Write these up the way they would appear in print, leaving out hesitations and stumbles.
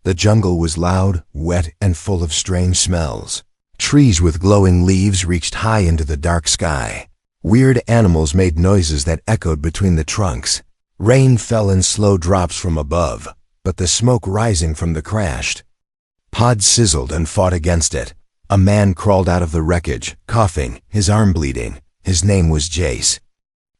The jungle was loud, wet, and full of strange smells. Trees with glowing leaves reached high into the dark sky. Weird animals made noises that echoed between the trunks. Rain fell in slow drops from above, but the smoke rising from the crashed pod sizzled and fought against it. A man crawled out of the wreckage, coughing, his arm bleeding. His name was Jace.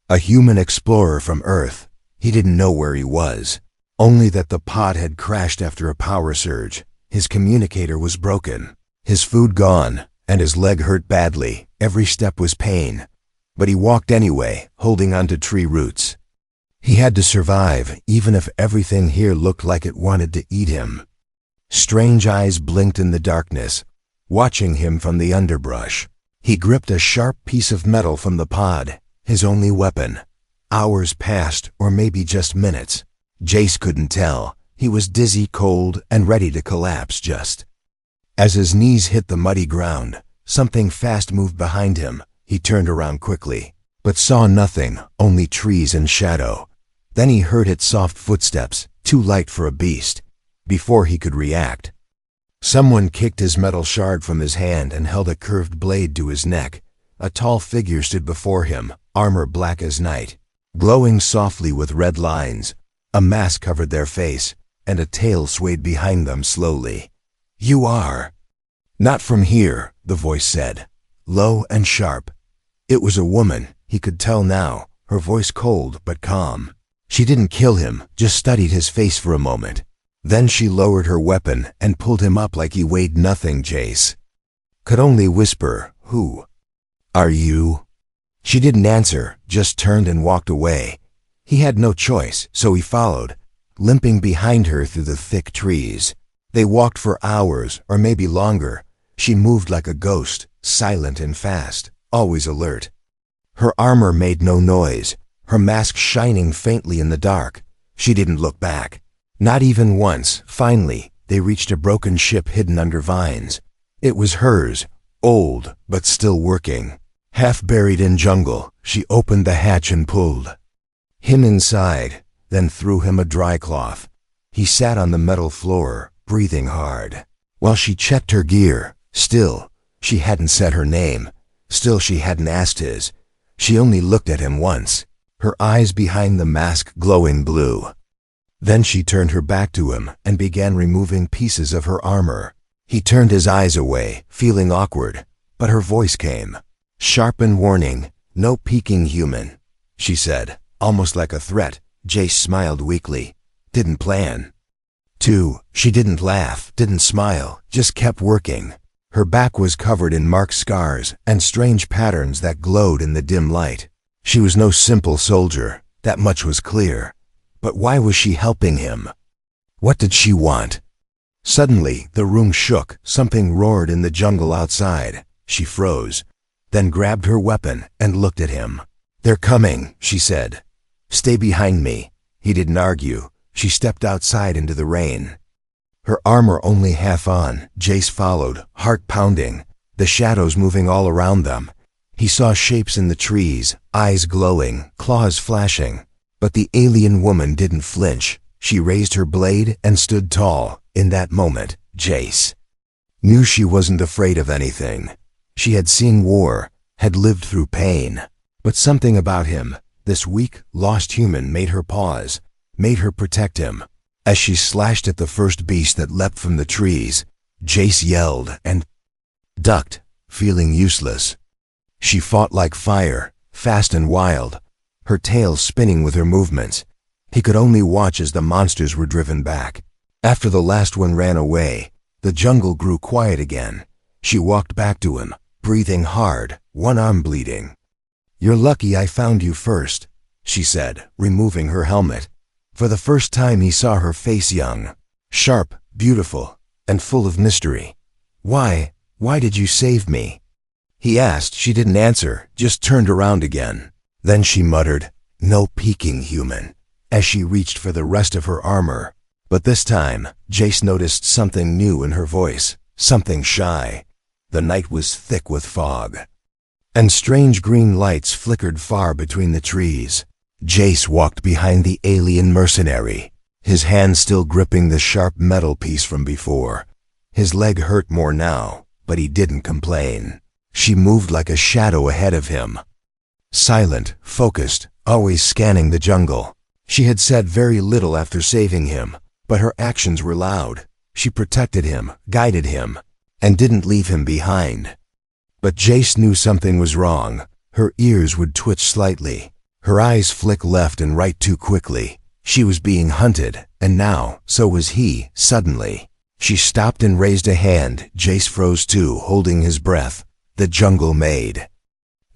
A human explorer from Earth. He didn't know where he was, only that the pod had crashed after a power surge. His communicator was broken, his food gone, and his leg hurt badly. Every step was pain, but he walked anyway, holding onto tree roots. He had to survive, even if everything here looked like it wanted to eat him. Strange eyes blinked in the darkness, watching him from the underbrush. He gripped a sharp piece of metal from the pod, his only weapon. Hours passed, or maybe just minutes. Jace couldn't tell. He was dizzy, cold, and ready to collapse just. As his knees hit the muddy ground, something fast moved behind him. He turned around quickly, but saw nothing, only trees and shadow. Then he heard its soft footsteps, too light for a beast. Before he could react, someone kicked his metal shard from his hand and held a curved blade to his neck. A tall figure stood before him, armor black as night, glowing softly with red lines. A mask covered their face, and a tail swayed behind them slowly. "You are not from here," the voice said, low and sharp. It was a woman, he could tell now, her voice cold but calm. She didn't kill him, just studied his face for a moment. Then she lowered her weapon and pulled him up like he weighed nothing. Jace could only whisper, "Who are you?" She didn't answer, just turned and walked away. He had no choice, so he followed, limping behind her through the thick trees. They walked for hours, or maybe longer. She moved like a ghost, silent and fast, always alert. Her armor made no noise, her mask shining faintly in the dark. She didn't look back. Not even once. Finally, they reached a broken ship hidden under vines. It was hers, old, but still working. Half buried in jungle, she opened the hatch and pulled him inside, then threw him a dry cloth. He sat on the metal floor, breathing hard, while she checked her gear. Still, she hadn't said her name. Still, she hadn't asked his. She only looked at him once, her eyes behind the mask glowing blue. Then she turned her back to him and began removing pieces of her armor. He turned his eyes away, feeling awkward, but her voice came, sharp and warning. "No peeking, human," she said, almost like a threat. Jace smiled weakly. Didn't plan to. She didn't laugh, didn't smile, just kept working. Her back was covered in marked scars and strange patterns that glowed in the dim light. She was no simple soldier, that much was clear. But why was she helping him? What did she want? Suddenly, the room shook. Something roared in the jungle outside. She froze, then grabbed her weapon and looked at him. "They're coming," she said. "Stay behind me." He didn't argue. She stepped outside into the rain, her armor only half on. Jace followed, heart pounding, the shadows moving all around them. He saw shapes in the trees, eyes glowing, claws flashing. But the alien woman didn't flinch. She raised her blade and stood tall. In that moment, Jace knew she wasn't afraid of anything. She had seen war, had lived through pain. But something about him, this weak, lost human, made her pause, made her protect him. As she slashed at the first beast that leapt from the trees, Jace yelled and ducked, feeling useless. She fought like fire, fast and wild, her tail spinning with her movements. He could only watch as the monsters were driven back. After the last one ran away, the jungle grew quiet again. She walked back to him, breathing hard, one arm bleeding. "You're lucky I found you first," she said, removing her helmet. For the first time he saw her face, young, sharp, beautiful, and full of mystery. Why did you save me?" he asked. She didn't answer, just turned around again. Then she muttered, "No peeking, human," as she reached for the rest of her armor. But this time, Jace noticed something new in her voice, something shy. The night was thick with fog, and strange green lights flickered far between the trees. Jace walked behind the alien mercenary, his hand still gripping the sharp metal piece from before. His leg hurt more now, but he didn't complain. She moved like a shadow ahead of him. Silent, focused, always scanning the jungle. She had said very little after saving him, but her actions were loud. She protected him, guided him, and didn't leave him behind. But Jace knew something was wrong. Her ears would twitch slightly. Her eyes flick left and right too quickly. She was being hunted, and now, so was he, suddenly. She stopped and raised a hand. Jace froze too, holding his breath. The jungle made.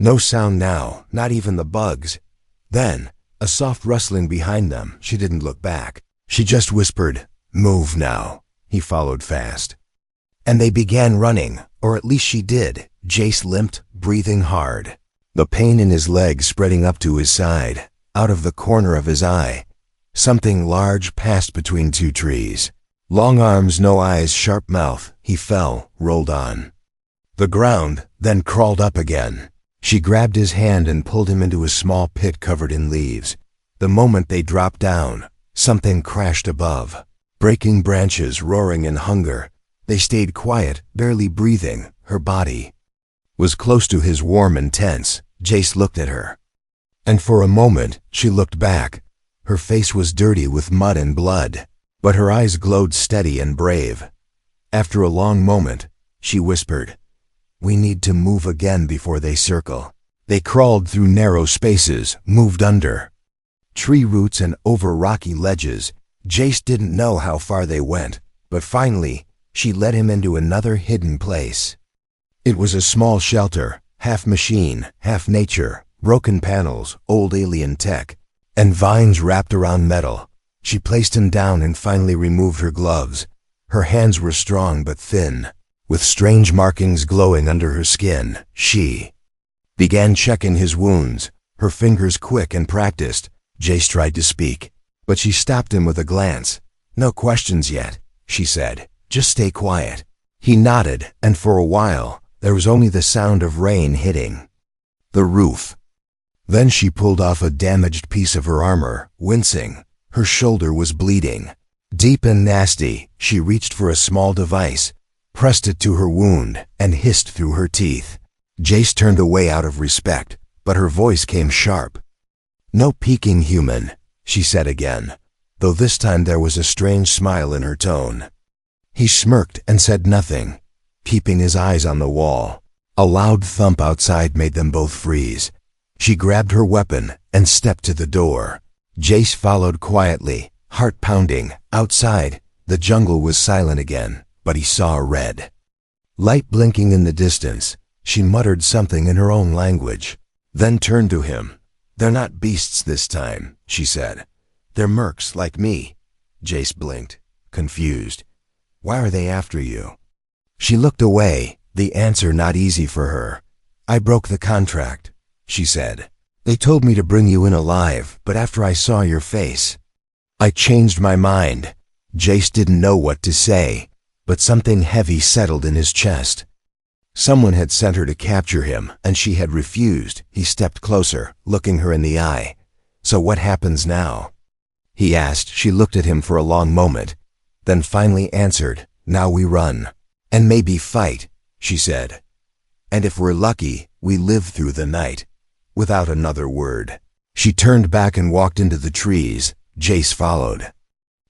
No sound now, not even the bugs. Then, a soft rustling behind them. She didn't look back. She just whispered, "Move now." He followed fast. And they began running, or at least she did. Jace limped, breathing hard. The pain in his leg spreading up to his side, out of the corner of his eye. Something large passed between two trees. Long arms, no eyes, sharp mouth. He fell, rolled on the ground, then crawled up again. She grabbed his hand and pulled him into a small pit covered in leaves. The moment they dropped down, something crashed above. Breaking branches, roaring in hunger. They stayed quiet, barely breathing. Her body was close to his, warm and tense. Jace looked at her. And for a moment, she looked back. Her face was dirty with mud and blood, but her eyes glowed steady and brave. After a long moment, she whispered, "We need to move again before they circle." They crawled through narrow spaces, moved under tree roots and over rocky ledges. Jace didn't know how far they went, but finally, she led him into another hidden place. It was a small shelter, half machine, half nature, broken panels, old alien tech, and vines wrapped around metal. She placed him down and finally removed her gloves. Her hands were strong but thin, with strange markings glowing under her skin. She began checking his wounds, her fingers quick and practiced. Jace tried to speak, but she stopped him with a glance. "No questions yet," she said. "Just stay quiet." He nodded, and for a while, there was only the sound of rain hitting the roof. Then she pulled off a damaged piece of her armor, wincing. Her shoulder was bleeding. Deep and nasty, she reached for a small device, pressed it to her wound, and hissed through her teeth. Jace turned away out of respect, but her voice came sharp. "No peeking, human," she said again, though this time there was a strange smile in her tone. He smirked and said nothing, keeping his eyes on the wall. A loud thump outside made them both freeze. She grabbed her weapon and stepped to the door. Jace followed quietly, heart pounding. Outside, the jungle was silent again, but he saw a red light blinking in the distance. She muttered something in her own language, then turned to him. "They're not beasts this time," she said. "They're mercs like me." Jace blinked, confused. "Why are they after you?" She looked away, the answer not easy for her. "I broke the contract," she said. "They told me to bring you in alive, but after I saw your face, I changed my mind." Jace didn't know what to say, but something heavy settled in his chest. Someone had sent her to capture him, and she had refused. He stepped closer, looking her in the eye. "So what happens now?" he asked. She looked at him for a long moment, then finally answered, "Now we run. And maybe fight," she said. "And if we're lucky, we live through the night." Without another word, she turned back and walked into the trees. Jace followed.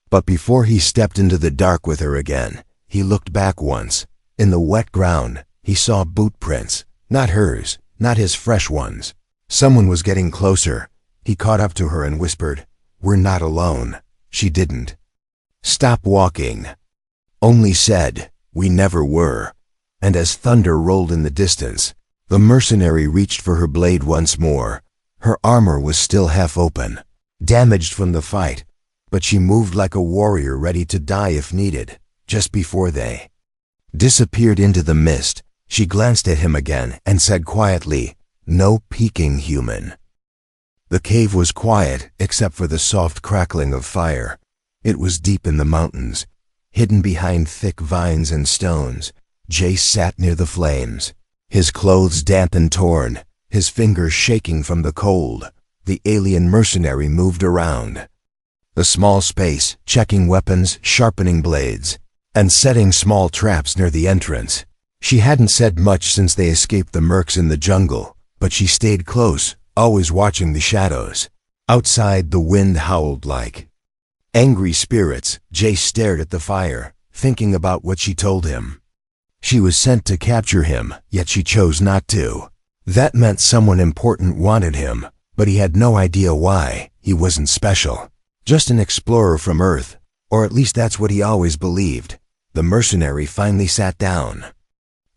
But before he stepped into the dark with her again, he looked back once. In the wet ground, he saw boot prints, not hers, not his fresh ones. Someone was getting closer. He caught up to her and whispered, "We're not alone." She didn't stop walking, only said, "We never were." And as thunder rolled in the distance, the mercenary reached for her blade once more. Her armor was still half open, damaged from the fight, but she moved like a warrior ready to die if needed. Just before they disappeared into the mist, she glanced at him again and said quietly, "No peeking, human." The cave was quiet except for the soft crackling of fire. It was deep in the mountains, hidden behind thick vines and stones. Jace sat near the flames, his clothes damp and torn, his fingers shaking from the cold. The alien mercenary moved around, The small space, checking weapons, sharpening blades, and setting small traps near the entrance. She hadn't said much since they escaped the mercs in the jungle, but she stayed close, always watching the shadows. Outside, the wind howled like angry spirits. Jace stared at the fire, thinking about what she told him. She was sent to capture him, yet she chose not to. That meant someone important wanted him, but he had no idea why. He wasn't special. Just an explorer from Earth, or at least that's what he always believed. The mercenary finally sat down.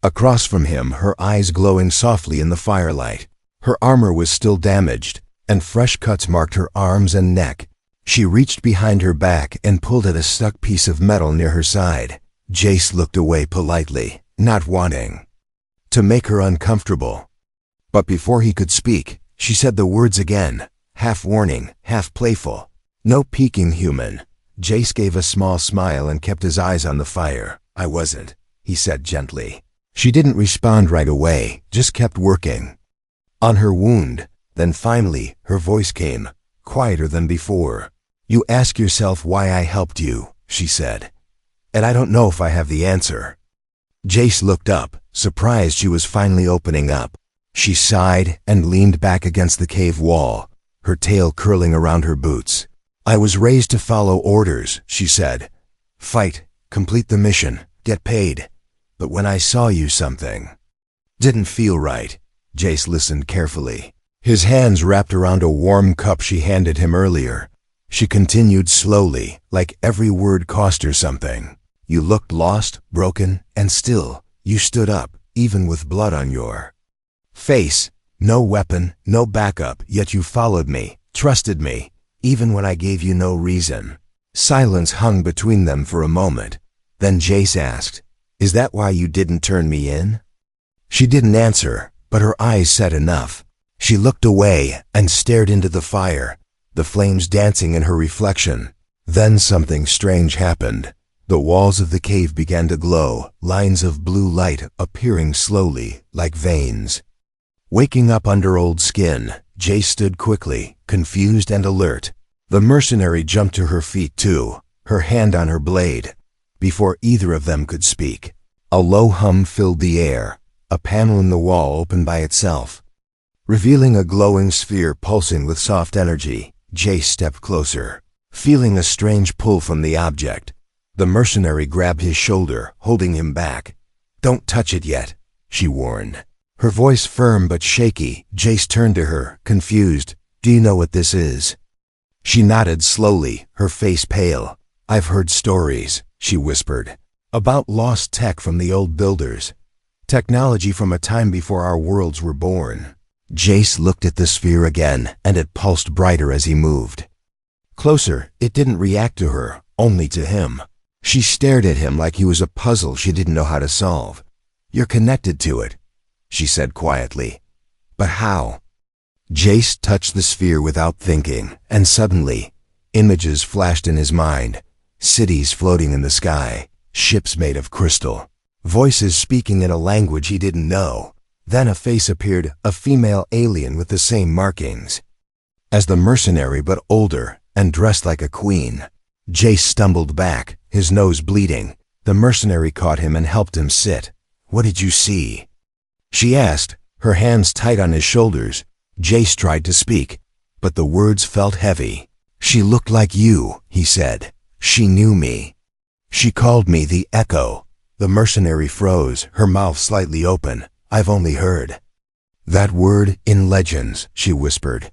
Across from him, her eyes glowing softly in the firelight. Her armor was still damaged, and fresh cuts marked her arms and neck. She reached behind her back and pulled at a stuck piece of metal near her side. Jace looked away politely, not wanting to make her uncomfortable. But before he could speak, she said the words again, half warning, half playful. "No peeking, human." Jace gave a small smile and kept his eyes on the fire. "I wasn't," he said gently. She didn't respond right away, just kept working on her wound. Then finally, her voice came, quieter than before. "You ask yourself why I helped you," she said. "And I don't know if I have the answer." Jace looked up, surprised she was finally opening up. She sighed and leaned back against the cave wall, her tail curling around her boots. "I was raised to follow orders," she said. "Fight, complete the mission, get paid. But when I saw you, something didn't feel right." Jace listened carefully. His hands wrapped around a warm cup she handed him earlier. She continued slowly, like every word cost her something. "You looked lost, broken, and still, you stood up, even with blood on your face. No weapon, no backup, yet you followed me, trusted me, even when I gave you no reason." Silence hung between them for a moment. Then Jace asked, "Is that why you didn't turn me in?" She didn't answer, but her eyes said enough. She looked away and stared into the fire, the flames dancing in her reflection. Then something strange happened. The walls of the cave began to glow, lines of blue light appearing slowly, like veins. Waking up under old skin, Jace stood quickly, confused and alert. The mercenary jumped to her feet too, her hand on her blade. Before either of them could speak, a low hum filled the air. A panel in the wall opened by itself, revealing a glowing sphere pulsing with soft energy. Jace stepped closer, feeling a strange pull from the object. The mercenary grabbed his shoulder, holding him back. "Don't touch it yet," she warned. Her voice firm but shaky. Jace turned to her, confused. "Do you know what this is?" She nodded slowly, her face pale. "I've heard stories," she whispered, "about lost tech from the old builders. Technology from a time before our worlds were born." Jace looked at the sphere again, and it pulsed brighter as he moved closer. It didn't react to her, only to him. She stared at him like he was a puzzle she didn't know how to solve. "You're connected to it," she said quietly. "But how?" Jace touched the sphere without thinking, and suddenly, images flashed in his mind. Cities floating in the sky, ships made of crystal, voices speaking in a language he didn't know. Then a face appeared, a female alien with the same markings as the mercenary but older, and dressed like a queen. Jace stumbled back, his nose bleeding. The mercenary caught him and helped him sit. "What did you see?" she asked, her hands tight on his shoulders. Jace tried to speak, but the words felt heavy. "She looked like you," he said. "She knew me. She called me the Echo." The mercenary froze, her mouth slightly open. "I've only heard that word in legends," she whispered.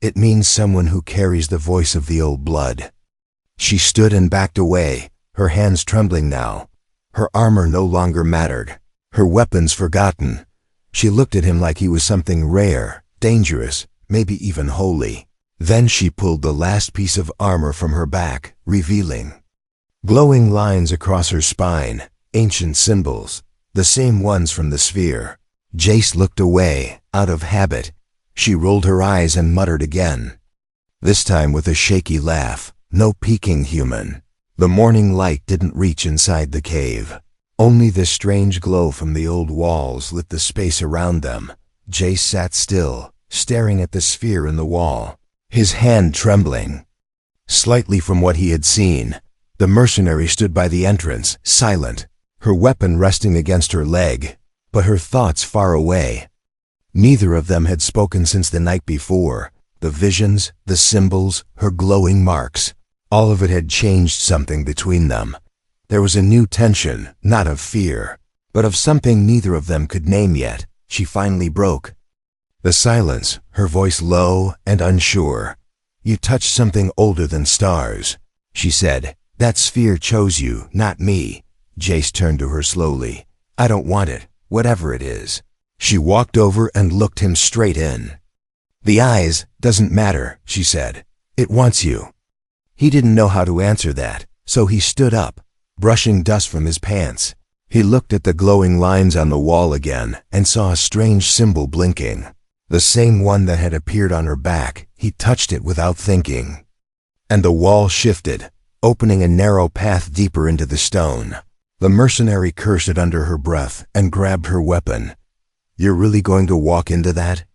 "It means someone who carries the voice of the old blood." She stood and backed away, her hands trembling now. Her armor no longer mattered, her weapons forgotten. She looked at him like he was something rare, dangerous, maybe even holy. Then she pulled the last piece of armor from her back, revealing glowing lines across her spine, ancient symbols, the same ones from the sphere. Jace looked away, out of habit. She rolled her eyes and muttered again, this time with a shaky laugh, "No peeking, human." The morning light didn't reach inside the cave. Only the strange glow from the old walls lit the space around them. Jace sat still, staring at the sphere in the wall, his hand trembling. Slightly from what he had seen, the mercenary stood by the entrance, silent, her weapon resting against her leg, but her thoughts far away. Neither of them had spoken since the night before. The visions, the symbols, her glowing marks, all of it had changed something between them. There was a new tension, not of fear, but of something neither of them could name yet. She finally broke the silence, her voice low and unsure. "You touched something older than stars," she said. "That sphere chose you, not me." Jace turned to her slowly. "I don't want it, whatever it is." She walked over and looked him straight in. "The eyes doesn't matter," she said. "It wants you." He didn't know how to answer that, so he stood up, brushing dust from his pants. He looked at the glowing lines on the wall again and saw a strange symbol blinking. The same one that had appeared on her back. He touched it without thinking. And the wall shifted, opening a narrow path deeper into the stone. The mercenary cursed it under her breath and grabbed her weapon. "You're really going to walk into that?"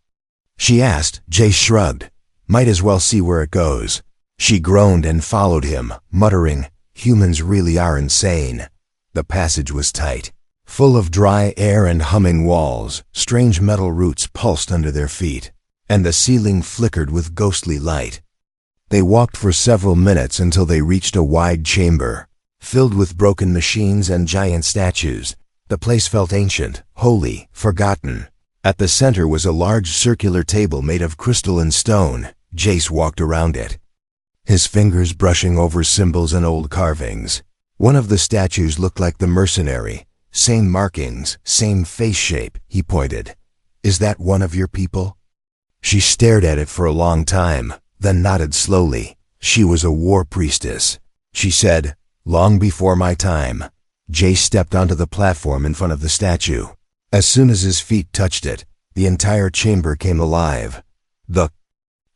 she asked. Jace shrugged. "Might as well see where it goes." She groaned and followed him, muttering, "Humans really are insane." The passage was tight, full of dry air and humming walls. Strange metal roots pulsed under their feet, and the ceiling flickered with ghostly light. They walked for several minutes until they reached a wide chamber, filled with broken machines and giant statues. The place felt ancient, holy, forgotten. At the center was a large circular table made of crystal and stone. Jace walked around it, his fingers brushing over symbols and old carvings. One of the statues looked like the mercenary. "Same markings, same face shape," he pointed. "Is that one of your people?" She stared at it for a long time, then nodded slowly. She was a war priestess. She said, "Long before my time." Jace stepped onto the platform in front of the statue. As soon as his feet touched it, the entire chamber came alive. The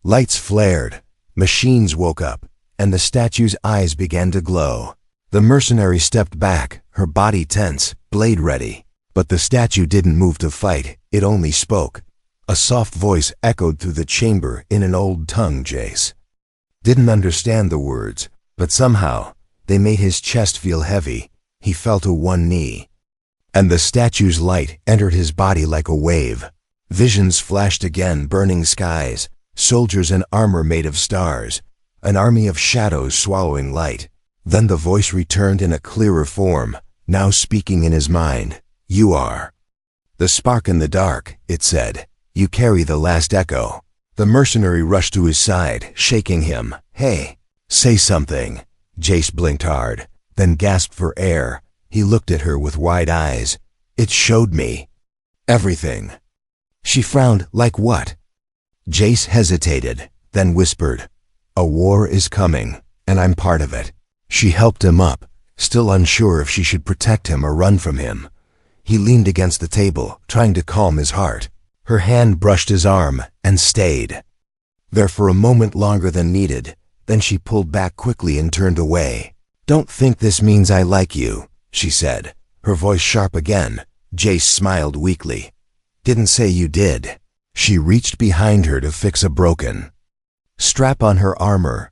lights flared, machines woke up, and the statue's eyes began to glow. The mercenary stepped back, her body tense, blade ready. But the statue didn't move to fight, it only spoke. A soft voice echoed through the chamber in an old tongue Jace didn't understand the words, but somehow they made his chest feel heavy. He fell to one knee, and the statue's light entered his body like a wave. Visions flashed again, burning skies, soldiers in armor made of stars, an army of shadows swallowing light. Then the voice returned in a clearer form, now speaking in his mind. "You are the spark in the dark," it said. "You carry the last echo." The mercenary rushed to his side, shaking him. "Hey, say something." Jace blinked hard, then gasped for air. He looked at her with wide eyes. "It showed me everything." She frowned. "Like what?" Jace hesitated, then whispered, "A war is coming, and I'm part of it." She helped him up, still unsure if she should protect him or run from him. He leaned against the table, trying to calm his heart. Her hand brushed his arm and stayed there for a moment longer than needed. Then she pulled back quickly and turned away. "Don't think this means I like you," she said, her voice sharp again. Jace smiled weakly. "Didn't say you did." She reached behind her to fix a broken strap on her armor,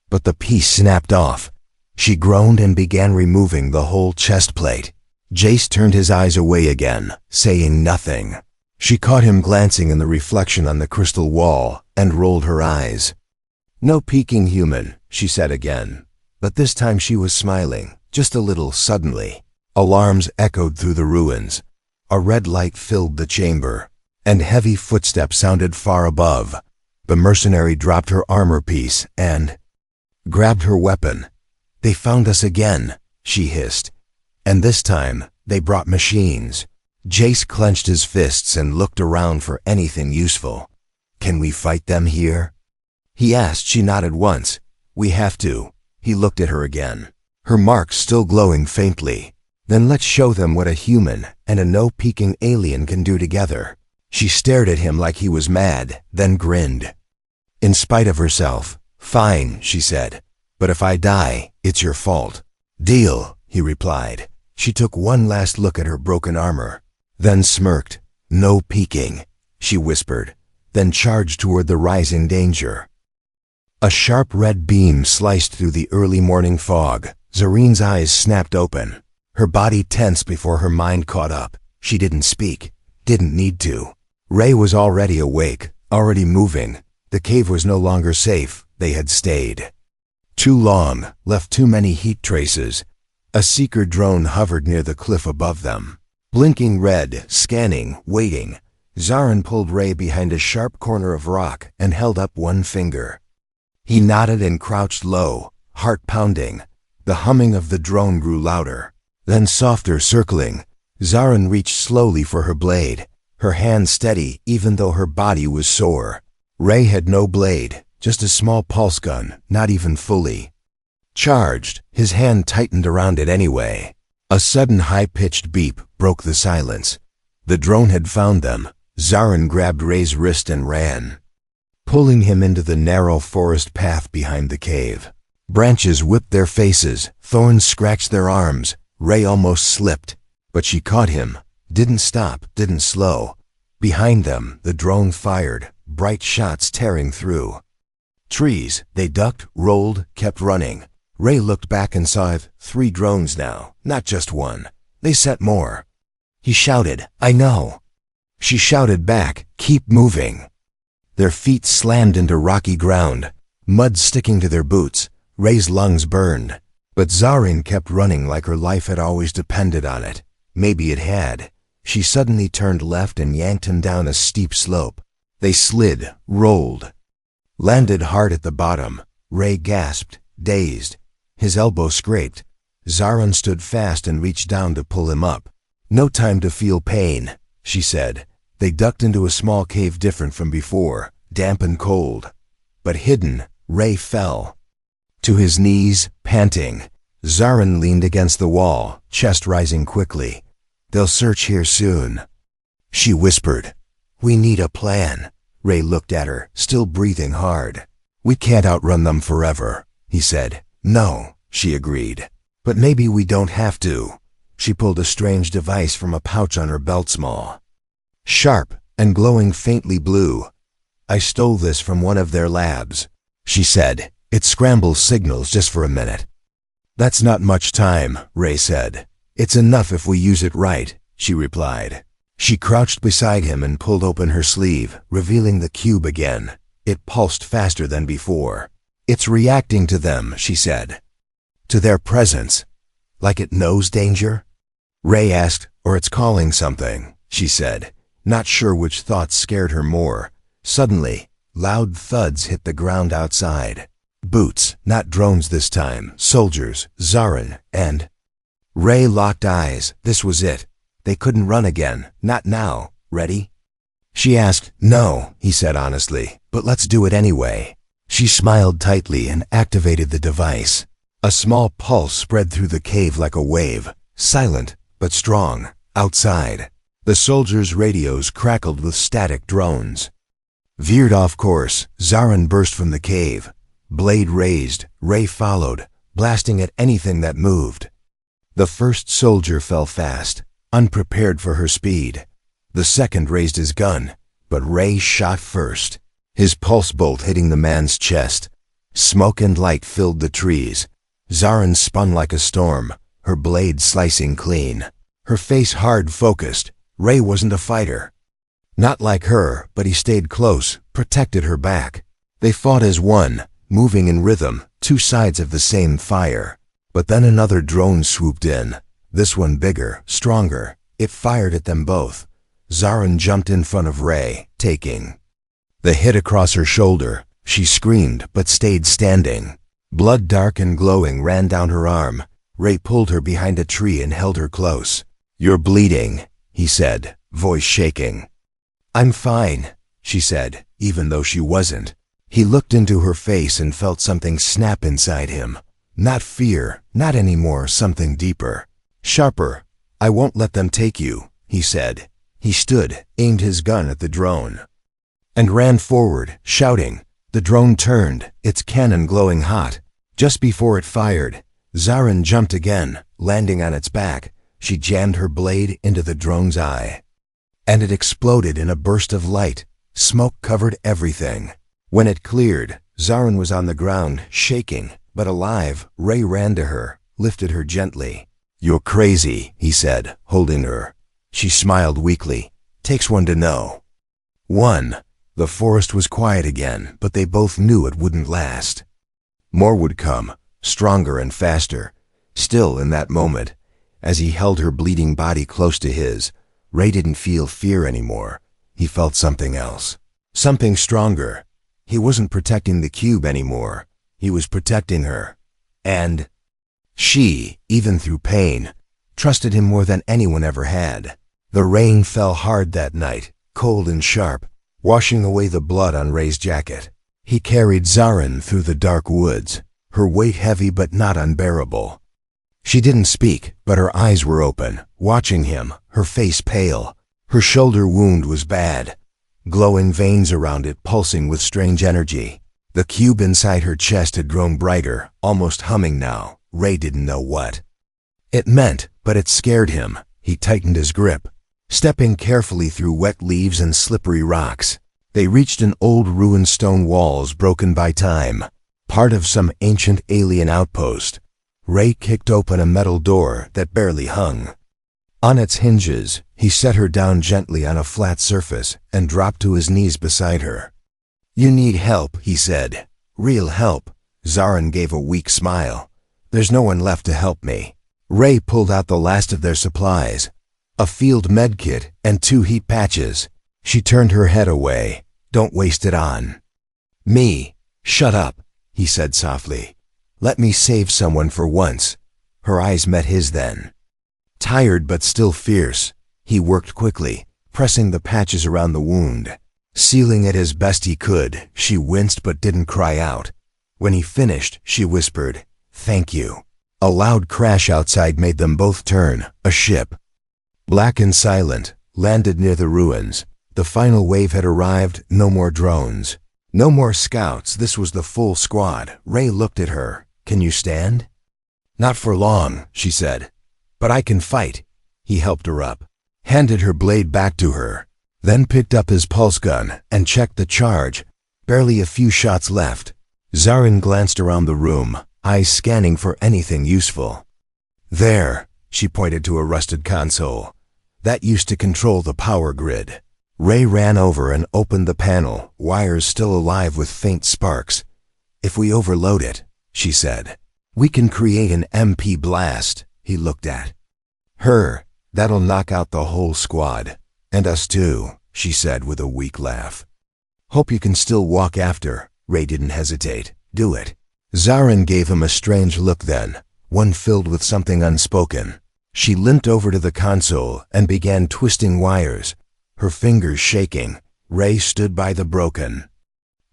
but the piece snapped off. She groaned and began removing the whole chest plate. Jace turned his eyes away again, saying nothing. She caught him glancing in the reflection on the crystal wall and rolled her eyes. "No peeking, human," she said again. But this time she was smiling, just a little. Suddenly, alarms echoed through the ruins. A red light filled the chamber, and heavy footsteps sounded far above. The mercenary dropped her armor piece and grabbed her weapon. "They found us again," she hissed. "And this time, they brought machines." Jace clenched his fists and looked around for anything useful. "Can we fight them here?" he asked. She nodded once. "We have to." He looked at her again, her marks still glowing faintly. "Then let's show them what a human and a no-peeking alien can do together." She stared at him like he was mad, then grinned. In spite of herself, "Fine," she said. "But if I die, it's your fault." "Deal," he replied. She took one last look at her broken armor, then smirked. "No peeking," she whispered, then charged toward the rising danger. A sharp red beam sliced through the early morning fog. Zarin's eyes snapped open. Her body tensed before her mind caught up. She didn't speak. Didn't need to. Ray was already awake, already moving. The cave was no longer safe. They had stayed too long, left too many heat traces. A seeker drone hovered near the cliff above them. Blinking red, scanning, waiting. Zarin pulled Ray behind a sharp corner of rock and held up one finger. He nodded and crouched low, heart pounding. The humming of the drone grew louder, then softer, circling. Zarin reached slowly for her blade, her hand steady even though her body was sore. Ray had no blade, just a small pulse gun, not even fully charged. His hand tightened around it anyway. A sudden high-pitched beep broke the silence. The drone had found them. Zarin grabbed Ray's wrist and ran, pulling him into the narrow forest path behind the cave. Branches whipped their faces, thorns scratched their arms. Ray almost slipped, but she caught him, didn't stop, didn't slow. Behind them, the drone fired, bright shots tearing through trees. They ducked, rolled, kept running. Ray looked back and saw 3 drones now, not just one. They sent more. He shouted, "I know." She shouted back, "Keep moving." Their feet slammed into rocky ground, mud sticking to their boots. Ray's lungs burned. But Zarin kept running like her life had always depended on it. Maybe it had. She suddenly turned left and yanked him down a steep slope. They slid, rolled, landed hard at the bottom. Ray gasped, dazed. His elbow scraped. Zarin stood fast and reached down to pull him up. "No time to feel pain," she said. They ducked into a small cave different from before, damp and cold. But hidden, Ray fell to his knees, panting. Zarin leaned against the wall, chest rising quickly. "They'll search here soon," she whispered. "We need a plan." Ray looked at her, still breathing hard. "We can't outrun them forever," he said. "No," she agreed. "But maybe we don't have to." She pulled a strange device from a pouch on her belt, small, sharp, and glowing faintly blue. "I stole this from one of their labs," she said. "It scrambles signals just for a minute." "That's not much time," Ray said. "It's enough if we use it right," she replied. She crouched beside him and pulled open her sleeve, revealing the cube again. It pulsed faster than before. "It's reacting to them," she said. "To their presence. Like it knows danger?" Ray asked. "Or it's calling something," she said, not sure which thoughts scared her more. Suddenly, loud thuds hit the ground outside. Boots, not drones this time, soldiers, Zarin, and Ray locked eyes. This was it. They couldn't run again, not now. "Ready?" she asked. "No," he said honestly, "but let's do it anyway." She smiled tightly and activated the device. A small pulse spread through the cave like a wave, silent but strong. Outside, the soldiers' radios crackled with static drones. Veered off course, Zarin burst from the cave. Blade raised, Ray followed, blasting at anything that moved. The first soldier fell fast, unprepared for her speed. The second raised his gun, but Ray shot first, his pulse bolt hitting the man's chest. Smoke and light filled the trees. Zarin spun like a storm, her blade slicing clean, her face hard focused. Ray wasn't a fighter. Not like her, but he stayed close, protected her back. They fought as one, moving in rhythm, 2 sides of the same fire. But then another drone swooped in, this one bigger, stronger. It fired at them both. Zarin jumped in front of Ray, taking the hit across her shoulder. She screamed, but stayed standing. Blood dark and glowing ran down her arm. Ray pulled her behind a tree and held her close. "You're bleeding," he said, voice shaking. "I'm fine," she said, even though she wasn't. He looked into her face and felt something snap inside him. Not fear, not anymore, something deeper, sharper. "I won't let them take you," he said. He stood, aimed his gun at the drone, and ran forward, shouting. The drone turned, its cannon glowing hot. Just before it fired, Zarin jumped again, landing on its back. She jammed her blade into the drone's eye, and it exploded in a burst of light. Smoke covered everything. When it cleared, Zarin was on the ground, shaking, but alive. Ray ran to her, lifted her gently. "You're crazy," he said, holding her. She smiled weakly. "Takes one to know." One. The forest was quiet again, but they both knew it wouldn't last. More would come, stronger and faster. Still, in that moment, as he held her bleeding body close to his, Ray didn't feel fear anymore. He felt something else. Something stronger. He wasn't protecting the cube anymore. He was protecting her. And she, even through pain, trusted him more than anyone ever had. The rain fell hard that night, cold and sharp, washing away the blood on Ray's jacket. He carried Zarin through the dark woods, her weight heavy but not unbearable. She didn't speak, but her eyes were open, watching him, her face pale. Her shoulder wound was bad, glowing veins around it pulsing with strange energy. The cube inside her chest had grown brighter, almost humming now. Ray didn't know what it meant, but it scared him. He tightened his grip, stepping carefully through wet leaves and slippery rocks. They reached an old ruined stone walls broken by time, part of some ancient alien outpost. Ray kicked open a metal door that barely hung. On its hinges, he set her down gently on a flat surface and dropped to his knees beside her. "You need help," he said. "Real help." Zarin gave a weak smile. "There's no one left to help me." Ray pulled out the last of their supplies, a field med kit and 2 heat patches. She turned her head away. "Don't waste it on me." "Shut up," he said softly. "Let me save someone for once." Her eyes met his then. Tired but still fierce, he worked quickly, pressing the patches around the wound, sealing it as best he could. She winced but didn't cry out. When he finished, she whispered, "Thank you." A loud crash outside made them both turn. A ship, black and silent, landed near the ruins. The final wave had arrived. No more drones. No more scouts. This was the full squad. Ray looked at her. "Can you stand?" "Not for long," she said. "But I can fight." He helped her up, handed her blade back to her, then picked up his pulse gun and checked the charge. Barely a few shots left. Zarin glanced around the room, eyes scanning for anything useful. "There," she pointed to a rusted console. "That used to control the power grid." Ray ran over and opened the panel, wires still alive with faint sparks. "If we overload it," she said, "we can create an MP blast." He looked at her. "That'll knock out the whole squad. And us too," she said with a weak laugh. "Hope you can still walk after." Ray didn't hesitate. "Do it." Zarin gave him a strange look then, one filled with something unspoken. She limped over to the console and began twisting wires, her fingers shaking. Ray stood by the broken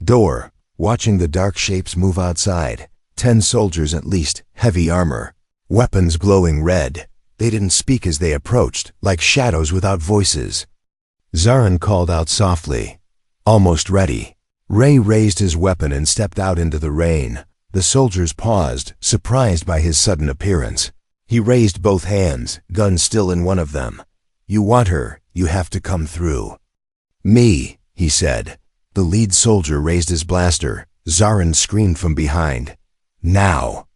door, watching the dark shapes move outside. 10 soldiers at least, heavy armor, weapons glowing red. They didn't speak as they approached, like shadows without voices. Zarin called out softly, "Almost ready." Ray raised his weapon and stepped out into the rain. The soldiers paused, surprised by his sudden appearance. He raised both hands, gun still in one of them. "You want her, you have to come through." "Me," he said. The lead soldier raised his blaster. Zarin screamed from behind, "Now!"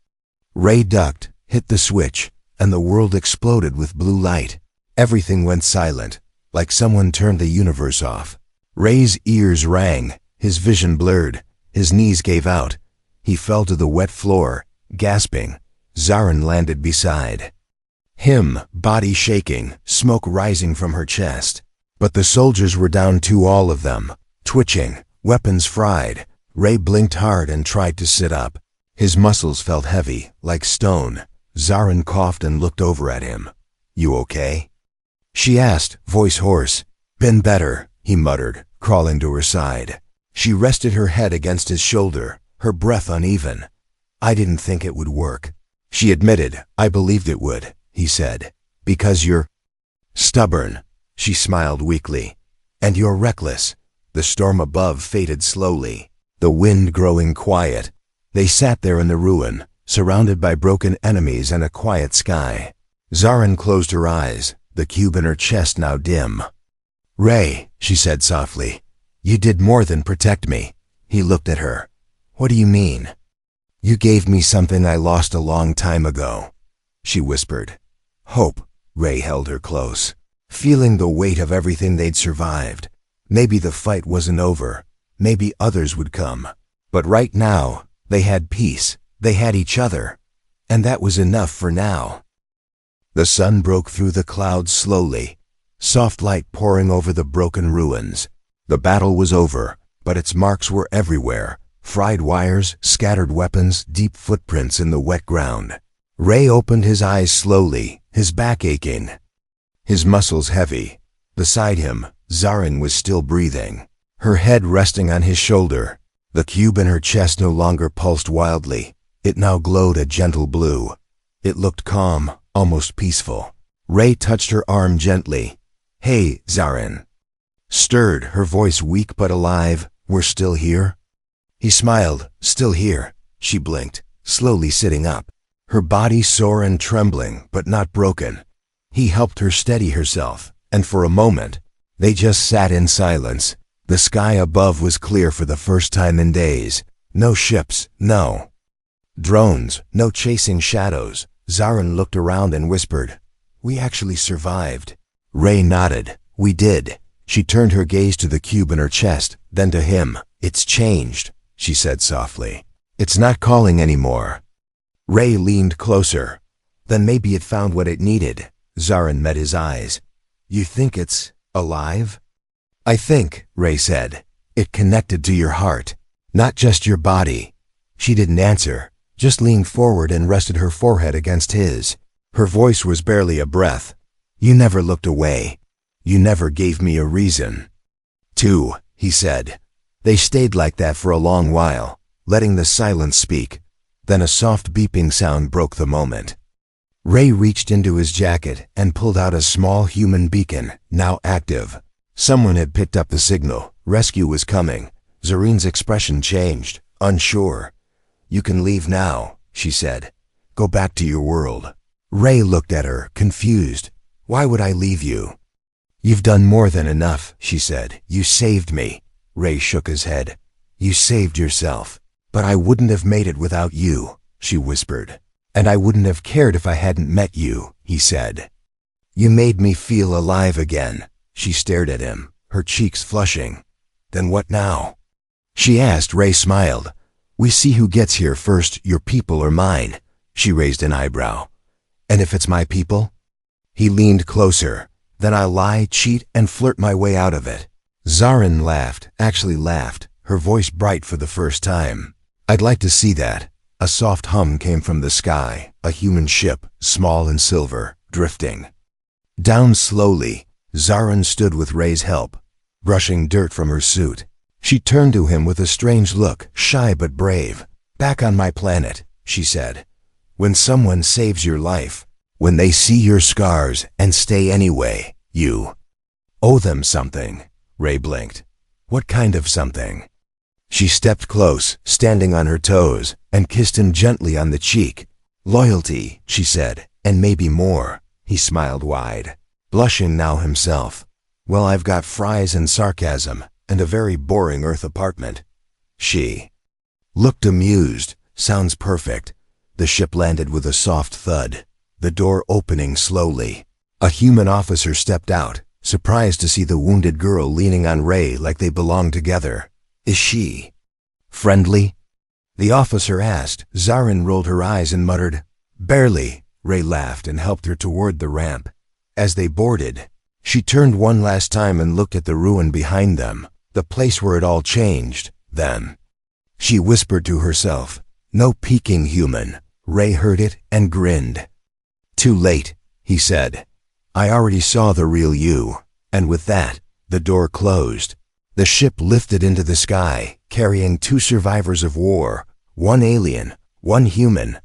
Ray ducked, hit the switch, and the world exploded with blue light. Everything went silent, like someone turned the universe off. Ray's ears rang, his vision blurred, his knees gave out. He fell to the wet floor, gasping. Zarin landed beside him, body shaking, smoke rising from her chest. But the soldiers were down too, all of them, twitching, weapons fried. Ray blinked hard and tried to sit up. His muscles felt heavy, like stone. Zarin coughed and looked over at him. "You okay?" she asked, voice hoarse. "Been better," he muttered, crawling to her side. She rested her head against his shoulder, her breath uneven. "I didn't think it would work," she admitted. "I believed it would," he said. "Because you're stubborn." She smiled weakly. "And you're reckless." The storm above faded slowly, the wind growing quiet. They sat there in the ruin, surrounded by broken enemies and a quiet sky. Zarin closed her eyes, the cube in her chest now dim. "Ray," she said softly, "you did more than protect me." He looked at her. What do you mean? You gave me something I lost a long time ago, she whispered. Hope. Ray held her close, feeling the weight of everything they'd survived. Maybe the fight wasn't over. Maybe others would come. But right now, they had peace. They had each other. And that was enough for now. The sun broke through the clouds slowly, soft light pouring over the broken ruins. The battle was over, but its marks were everywhere. Fried wires, scattered weapons, deep footprints in the wet ground. Ray opened his eyes slowly, his back aching, his muscles heavy. Beside him, Zarin was still breathing, her head resting on his shoulder. The cube in her chest no longer pulsed wildly. It now glowed a gentle blue. It looked calm, almost peaceful. Ray touched her arm gently. Hey, Zarin. Stirred, her voice weak but alive. We're still here? He smiled. Still here. She blinked, slowly sitting up, her body sore and trembling, but not broken. He helped her steady herself, and for a moment, they just sat in silence. The sky above was clear for the first time in days. No ships, no drones, no chasing shadows. Zarin looked around and whispered, We actually survived. Ray nodded. We did. She turned her gaze to the cube in her chest, then to him. It's changed, she said softly. It's not calling anymore. Ray leaned closer. Then maybe it found what it needed. Zarin met his eyes. You think it's alive? I think, Ray said, it connected to your heart, not just your body. She didn't answer, just leaned forward and rested her forehead against his. Her voice was barely a breath. You never looked away. You never gave me a reason to, he said. They stayed like that for a long while, letting the silence speak. Then a soft beeping sound broke the moment. Ray reached into his jacket and pulled out a small human beacon, now active. Someone had picked up the signal. Rescue was coming. Zarin's expression changed, unsure. You can leave now, she said. Go back to your world. Ray looked at her, confused. Why would I leave you? You've done more than enough, she said. You saved me. Ray shook his head. You saved yourself. But I wouldn't have made it without you, she whispered. And I wouldn't have cared if I hadn't met you, he said. You made me feel alive again. She stared at him, her cheeks flushing. Then what now? She asked. Ray smiled. We see who gets here first, your people or mine. She raised an eyebrow. And if it's my people? He leaned closer. Then I'll lie, cheat, and flirt my way out of it. Zarin laughed, actually laughed, her voice bright for the first time. I'd like to see that. A soft hum came from the sky, a human ship, small and silver, drifting down slowly. Zarin stood with Ray's help, brushing dirt from her suit. She turned to him with a strange look, shy but brave. Back on my planet, she said. When someone saves your life, when they see your scars and stay anyway, you owe them something. Ray blinked. What kind of something? She stepped close, standing on her toes, and kissed him gently on the cheek. Loyalty, she said, and maybe more. He smiled wide, blushing now himself. Well, I've got fries and sarcasm, and a very boring Earth apartment. She looked amused. Sounds perfect. The ship landed with a soft thud, the door opening slowly. A human officer stepped out, surprised to see the wounded girl leaning on Ray like they belonged together. Is she friendly? The officer asked. Zarin rolled her eyes and muttered, Barely. Ray laughed and helped her toward the ramp. As they boarded, she turned one last time and looked at the ruin behind them, the place where it all changed. Then she whispered to herself, No peeking human. Ray heard it and grinned. Too late, he said. I already saw the real you. And with that, the door closed. The ship lifted into the sky, carrying 2 survivors of war, 1 alien, 1 human,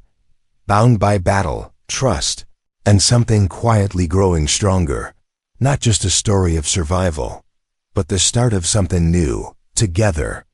bound by battle, trust, and something quietly growing stronger. Not just a story of survival, but the start of something new, together.